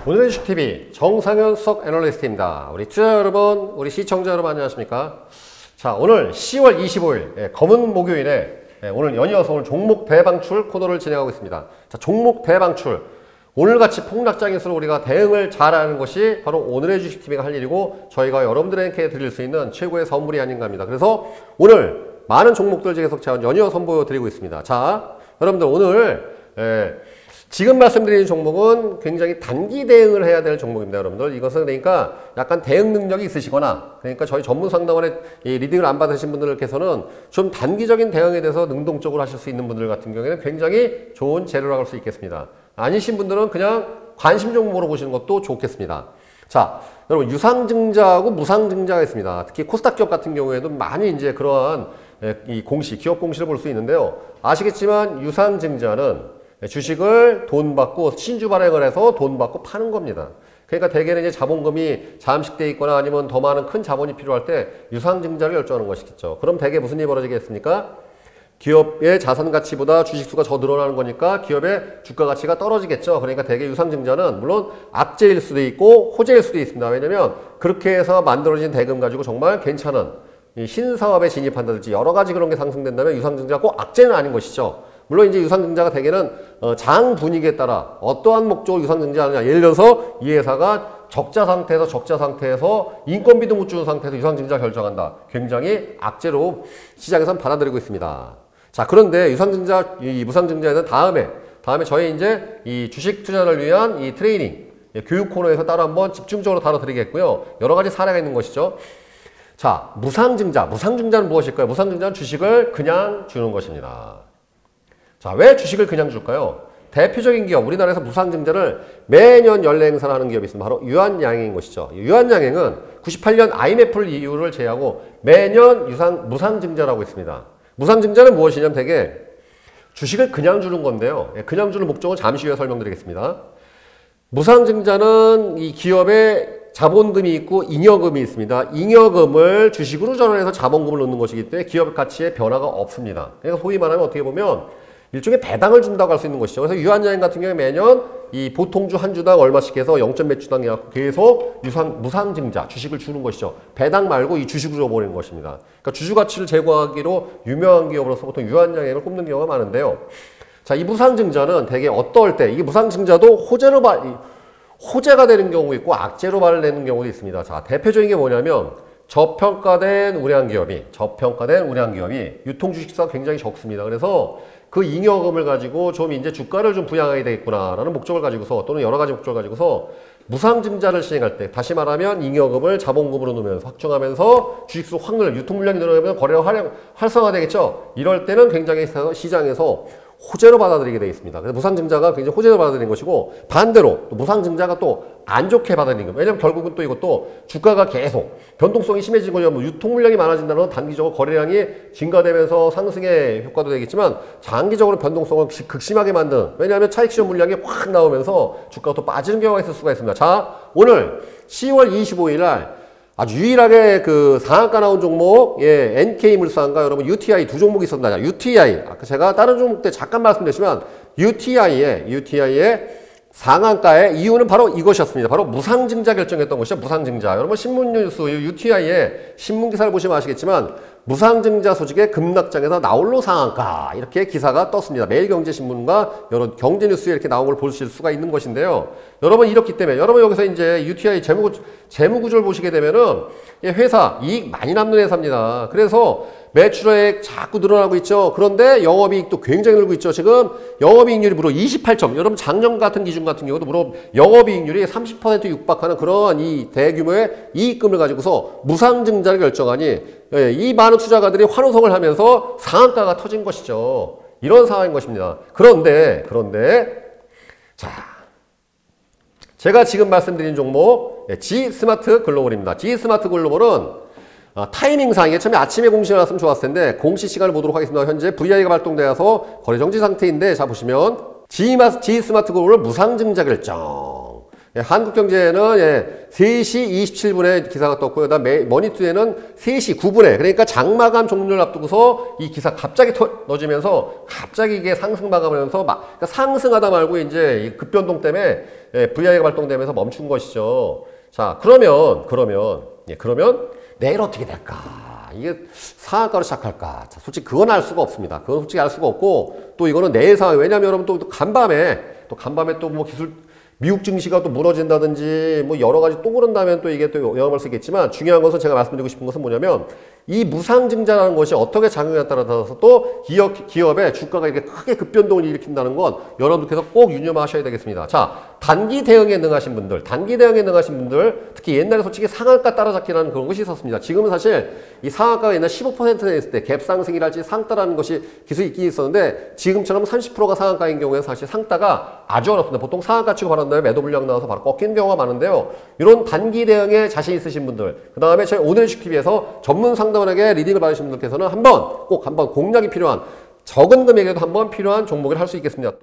오늘의 주식TV 정상현 수석 애널리스트입니다. 우리 투자 여러분, 우리 시청자 여러분 안녕하십니까? 자, 오늘 10월 25일 검은 목요일에 오늘 연이어서 오늘 종목 대방출 코너를 진행하고 있습니다. 자, 종목 대방출. 오늘같이 폭락장일수록 우리가 대응을 잘하는 것이 바로 오늘의 주식TV가 할 일이고 저희가 여러분들에게 드릴 수 있는 최고의 선물이 아닌가 합니다. 그래서 오늘 많은 종목들 계속 제가 연이어 선보여 드리고 있습니다. 자, 여러분들 오늘 지금 말씀드리는 종목은 굉장히 단기 대응을 해야 될 종목입니다, 여러분들. 이것은 그러니까 약간 대응 능력이 있으시거나, 그러니까 저희 전문 상담원의 이 리딩을 안 받으신 분들께서는 좀 단기적인 대응에 대해서 능동적으로 하실 수 있는 분들 같은 경우에는 굉장히 좋은 재료라고 할 수 있겠습니다. 아니신 분들은 그냥 관심 종목으로 보시는 것도 좋겠습니다. 자, 여러분 유상증자하고 무상증자가 있습니다. 특히 코스닥 기업 같은 경우에도 많이 이제 그러한 이 공시, 기업 공시를 볼 수 있는데요. 아시겠지만 유상증자는 주식을 돈 받고 신주 발행을 해서 돈 받고 파는 겁니다. 그러니까 대개는 이제 자본금이 잠식돼 있거나 아니면 더 많은 큰 자본이 필요할 때 유상증자를 결정하는 것이겠죠. 그럼 대개 무슨 일이 벌어지겠습니까? 기업의 자산 가치보다 주식수가 더 늘어나는 거니까 기업의 주가 가치가 떨어지겠죠. 그러니까 대개 유상증자는 물론 악재일 수도 있고 호재일 수도 있습니다. 왜냐면 그렇게 해서 만들어진 대금 가지고 정말 괜찮은 이 신사업에 진입한다든지 여러 가지 그런 게 상승된다면 유상증자가 꼭 악재는 아닌 것이죠. 물론 이제 유상증자가 대개는 장 분위기에 따라 어떠한 목적으로 유상증자하느냐. 예를 들어서 이 회사가 적자 상태에서 인건비 등 못 주는 상태에서 유상증자 결정한다. 굉장히 악재로 시장에선 받아들이고 있습니다. 자, 그런데 유상증자, 이 무상증자에는 다음에 저희 이제 이 주식 투자를 위한 이 트레이닝, 교육 코너에서 따로 한번 집중적으로 다뤄드리겠고요. 여러 가지 사례가 있는 것이죠. 자, 무상증자는 무엇일까요? 무상증자는 주식을 그냥 주는 것입니다. 자, 왜 주식을 그냥 줄까요? 대표적인 기업, 우리나라에서 무상증자를 매년 연례 행사를 하는 기업이 있습니다. 바로 유한양행인 것이죠. 유한양행은 98년 IMF 이후를 제외하고 매년 무상증자라고 있습니다. 무상증자는 무엇이냐면 되게 주식을 그냥 주는 건데요. 그냥 주는 목적은 잠시 후에 설명드리겠습니다. 무상증자는 이 기업의 자본금이 있고 잉여금이 있습니다. 잉여금을 주식으로 전환해서 자본금을 넣는 것이기 때문에 기업 가치에 변화가 없습니다. 그러니까 소위 말하면 어떻게 보면 일종의 배당을 준다고 할 수 있는 것이죠. 그래서 유한양행 같은 경우에 매년 이 보통주 한 주당 얼마씩 해서 0점 몇 주당 해갖고 계속 무상증자, 주식을 주는 것이죠. 배당 말고 이 주식으로 줘버리는 것입니다. 그러니까 주주 가치를 제고하기로 유명한 기업으로서 보통 유한양행을 꼽는 경우가 많은데요. 자, 이 무상증자는 되게 어떨 때, 이 무상증자도 호재가 되는 경우도 있고 악재로 발내는 경우도 있습니다. 자, 대표적인 게 뭐냐면 저평가된 우량 기업이 유통주식수가 굉장히 적습니다. 그래서 그 잉여금을 가지고 좀 이제 주가를 좀 부양하게 되겠구나라는 목적을 가지고서 또는 여러 가지 목적을 가지고서 무상증자를 시행할 때 다시 말하면 잉여금을 자본금으로 넣으면서 확충하면서 주식수 확 늘어 유통 물량이 늘어나면 거래가 활성화되겠죠. 이럴 때는 굉장히 시장에서 호재로 받아들이게 되어 있습니다. 그래서 무상증자가 굉장히 호재로 받아들이는 것이고 반대로 또 무상증자가 또 안 좋게 받아들이는 거예요. 왜냐면 결국은 또 이것도 주가가 계속 변동성이 심해지고 유통 물량이 많아진다는 건 단기적으로 거래량이 증가되면서 상승의 효과도 되겠지만 장기적으로 변동성을 극심하게 만드는, 왜냐하면 차익실현 물량이 확 나오면서 주가가 또 빠지는 경우가 있을 수가 있습니다. 자, 오늘 10월 25일 날 아주 유일하게 그 상한가 나온 종목, NK물산과 여러분 UTI 두 종목이 있었습니다. UTI, 아까 제가 다른 종목 때 잠깐 말씀드렸지만 UTI의 상한가의 이유는 바로 이것이었습니다. 바로 무상증자 결정했던 것이죠. 무상증자. 여러분 신문 뉴스 UTI의 신문기사를 보시면 아시겠지만 무상증자 소식의 급락장에서 나홀로 상한가 이렇게 기사가 떴습니다. 매일경제신문과 여러 경제뉴스에 이렇게 나온 걸 보실 수가 있는 것인데요. 여러분 이렇기 때문에 여러분 여기서 이제 UTI 재무구조를 보시게 되면은 회사 이익 많이 남는 회사입니다. 그래서 매출액 자꾸 늘어나고 있죠. 그런데 영업이익도 굉장히 늘고 있죠. 지금 영업이익률이 무려 28점. 여러분 작년 같은 기준 같은 경우도 무려 영업이익률이 30% 육박하는 그런 이 대규모의 이익금을 가지고서 무상증자를 결정하니 이 많은 투자가들이 환호성을 하면서 상한가가 터진 것이죠. 이런 상황인 것입니다. 그런데 자, 제가 지금 말씀드린 종목 G스마트 글로벌입니다. G스마트 글로벌은 타이밍상에 처음에 아침에 공시가 나왔으면 좋았을 텐데 공시 시간을 보도록 하겠습니다. 현재 VI가 발동되어서 거래 정지 상태인데 자 보시면 G스마트 글로벌 무상증자 결정. 한국경제는 3시 27분에 기사가 떴고요. 그다음 머니투에는 3시 9분에 그러니까 장마감 종료를 앞두고서 이 기사 갑자기 터지면서 갑자기 이게 상승 마감하면서 그러니까 상승하다 말고 이제 이 급변동 때문에 VI가 발동되면서 멈춘 것이죠. 자, 그러면 내일 어떻게 될까? 이게 상한가로 시작할까? 자, 솔직히 그건 알 수가 없습니다. 그건 솔직히 알 수가 없고 또 이거는 내일 상황. 왜냐면 여러분 또 간밤에 또 뭐 미국 증시가 또 무너진다든지 뭐 여러 가지 또 그런다면 또 이게 또 영향을 수 있겠지만 중요한 것은 제가 말씀드리고 싶은 것은 뭐냐면 이 무상증자라는 것이 어떻게 작용에 따라서 또 기업의 주가가 이렇게 크게 급변동을 일으킨다는 건 여러분들께서 꼭 유념하셔야 되겠습니다. 자, 단기 대응에 능하신 분들, 특히 옛날에 솔직히 상한가 따라잡기라는 그런 것이 있었습니다. 지금은 사실 이 상한가가 옛날 15%에 있을 때 갭 상승이랄지 상따라는 것이 기술이 있긴 있었는데 지금처럼 30%가 상한가인 경우에는 사실 상따가 아주 어렵습니다. 보통 상한가 치고 바른 다음에 매도 물량 나와서 바로 꺾이는 경우가 많은데요. 이런 단기 대응에 자신 있으신 분들, 그 다음에 저희 오늘 슈TV에서 전문 상담원에게 리딩을 받으신 분들께서는 꼭 한번 공략이 필요한 적은 금액에도 한번 필요한 종목을 할 수 있겠습니다.